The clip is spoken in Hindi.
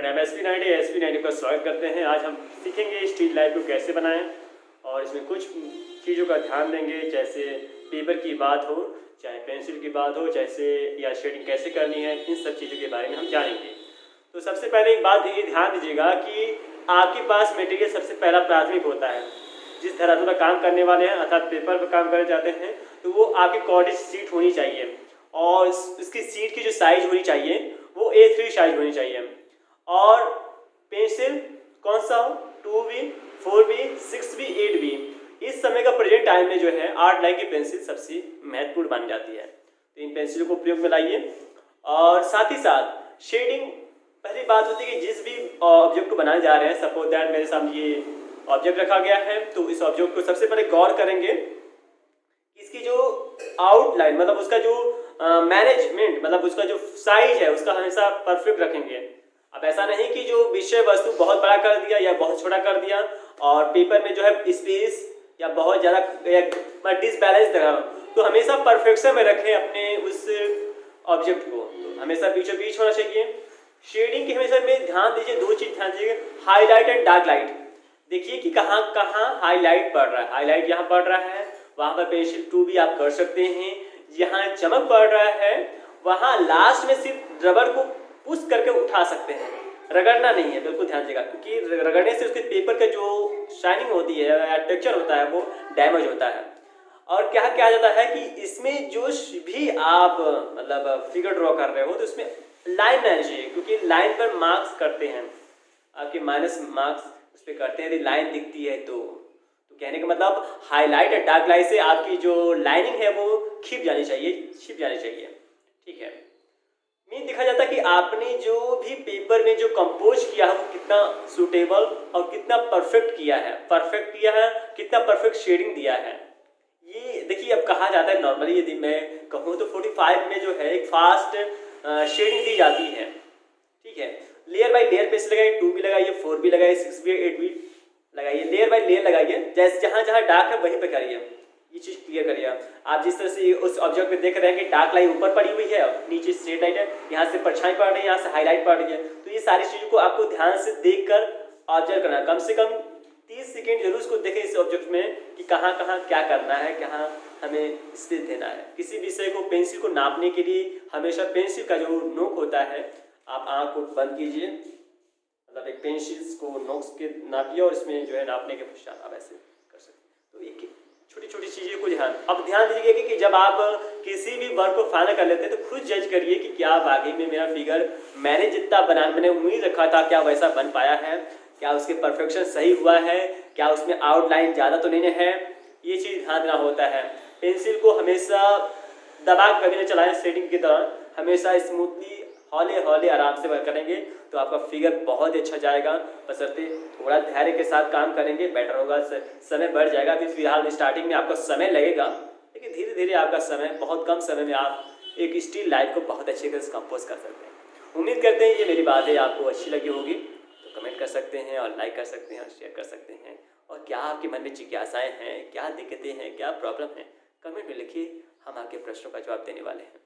मेरा नाम SP90 SP90 का स्वागत करते हैं। आज हम सीखेंगे स्टील लाइफ को कैसे बनाएं और इसमें कुछ चीज़ों का ध्यान देंगे, जैसे पेपर की बात हो, चाहे पेंसिल की बात हो, जैसे या शेडिंग कैसे करनी है, इन सब चीज़ों के बारे में हम जानेंगे। तो सबसे पहले एक बात ये ध्यान दीजिएगा कि आपके पास मटेरियल सबसे पहला प्राथमिक होता है। जिस धरातल पर काम करने वाले हैं अर्थात पेपर पर काम करना चाहते हैं तो वो आपकी कोऑर्डिनेट शीट होनी चाहिए और इसकी शीट की जो साइज होनी चाहिए वो A3 साइज होनी चाहिए। और पेंसिल कौन सा हो, 2B, 4B, 6B, 8B। इस समय का प्रेजेंट टाइम में जो है आर्ट लाइन की पेंसिल सबसे महत्वपूर्ण बन जाती है, तो इन पेंसिल को प्रयोग में लाइए। और साथ ही साथ शेडिंग, पहली बात होती है कि जिस भी ऑब्जेक्ट को बनाने जा रहे हैं, सपोज दैट मेरे सामने ये ऑब्जेक्ट रखा गया है, तो इस ऑब्जेक्ट को सबसे पहले गौर करेंगे इसकी जो आउटलाइन मतलब उसका जो मैनेजमेंट मतलब उसका जो साइज है उसका हमेशा परफेक्ट रखेंगे। अब ऐसा नहीं कि जो विषय वस्तु बहुत बड़ा कर दिया या बहुत छोटा कर दिया और पेपर में जो है स्पेस या बहुत ज़्यादा डिसबैलेंस दिखा, तो हमेशा परफेक्शन में रखें अपने उस ऑब्जेक्ट को, तो हमेशा बीचों बीच होना चाहिए। शेडिंग की हमेशा में ध्यान दीजिए, दो चीज़ ध्यान दीजिए, हाईलाइट एंड डार्क लाइट। देखिए कि कहाँ कहाँ हाईलाइट पड़ रहा है, हाईलाइट यहाँ पड़ रहा है, वहाँ पर पेंसिल 2B आप कर सकते हैं। यहाँ चमक पड़ रहा है, वहाँ लास्ट में सिर्फ रबर को पुश करके उठा सकते हैं, रगड़ना नहीं है, बिल्कुल ध्यान दीजिएगा, क्योंकि रगड़ने से उसके पेपर का जो शाइनिंग होती है या टेक्सचर होता है वो डैमेज होता है। और क्या क्या जाता है कि इसमें जो भी आप मतलब फिगर ड्रॉ कर रहे हो तो उसमें लाइन रहनी चाहिए, क्योंकि लाइन पर मार्क्स करते हैं, आपके माइनस मार्क्स उस पर करते हैं यदि लाइन दिखती है तो कहने का मतलब हाईलाइट और डार्क लाइट से आपकी जो लाइनिंग है वो छिप जानी चाहिए, ठीक है। मीन देखा जाता है कि आपने जो भी पेपर में जो कंपोज किया है वो कितना सूटेबल और कितना परफेक्ट किया है, कितना परफेक्ट शेडिंग दिया है। ये देखिए, अब कहा जाता है नॉर्मली यदि मैं कहूँ तो 45 में जो है एक फास्ट शेडिंग दी जाती है, ठीक है। लेयर बाय लेयर पेंसिल लगाइए, 2B लगाइए, 4B लगाइए, 6B, 8B लगाइए, लेयर बाय लेयर लगाइए, जैसे जहाँ जहाँ डार्क है वहीं पे करिए, ये चीज़ क्लियर करिए। आप जिस तरह से उस ऑब्जेक्ट में देख रहे हैं कि डार्क लाइन ऊपर पड़ी हुई है, नीचे स्ट्रेट लाइट है, यहाँ से परछाई पड़ रही है, यहाँ से हाईलाइट पड़ रही है, तो ये सारी चीज़ों को आपको ध्यान से देख कर ऑब्जर्व करना है। कम से कम 30 सेकेंड जरूर उसको देखें इस ऑब्जेक्ट में कि कहाँ कहाँ क्या करना है, कहाँ हमें स्पेस देना है। किसी विषय को पेंसिल को नापने के लिए हमेशा पेंसिल का जो नोक होता है, आप आँख को बंद कीजिए, मतलब एक पेंसिल को नोक्स के नापिए और इसमें जो है नापने के पश्चात आप ऐसे कर सकते हैं। तो एक छोटी छोटी चीज़ें को ध्यान दीजिएगा कि जब आप किसी भी वर्क को फाइनल कर लेते हैं तो खुद जज करिए कि क्या वाकई में मेरा फिगर मैंने जितना मैंने उम्मीद रखा था क्या वैसा बन पाया है, क्या उसके परफेक्शन सही हुआ है, क्या उसमें आउटलाइन ज़्यादा तो नहीं है, ये चीज़ ध्यान देना होता है। पेंसिल को हमेशा दबा कभी नहीं चलाएं, शेडिंग के दौरान हमेशा स्मूथली हौले हौले आराम से वर्क करेंगे तो आपका फिगर बहुत अच्छा जाएगा। बशर्ते थोड़ा धैर्य के साथ काम करेंगे बेटर होगा, समय बढ़ जाएगा। अभी फिलहाल स्टार्टिंग में आपका समय लगेगा, लेकिन धीरे धीरे आपका समय, बहुत कम समय में आप एक स्टील लाइफ को बहुत अच्छे से कंपोज कर सकते हैं। उम्मीद करते हैं ये मेरी बातें आपको अच्छी लगी होगी, तो कमेंट कर सकते हैं और लाइक कर सकते हैं और शेयर कर सकते हैं। और क्या आपके मन में जिज्ञासाएँ हैं, क्या दिक्कतें हैं, क्या प्रॉब्लम है, कमेंट में लिखिए, हम आपके प्रश्नों का जवाब देने वाले हैं।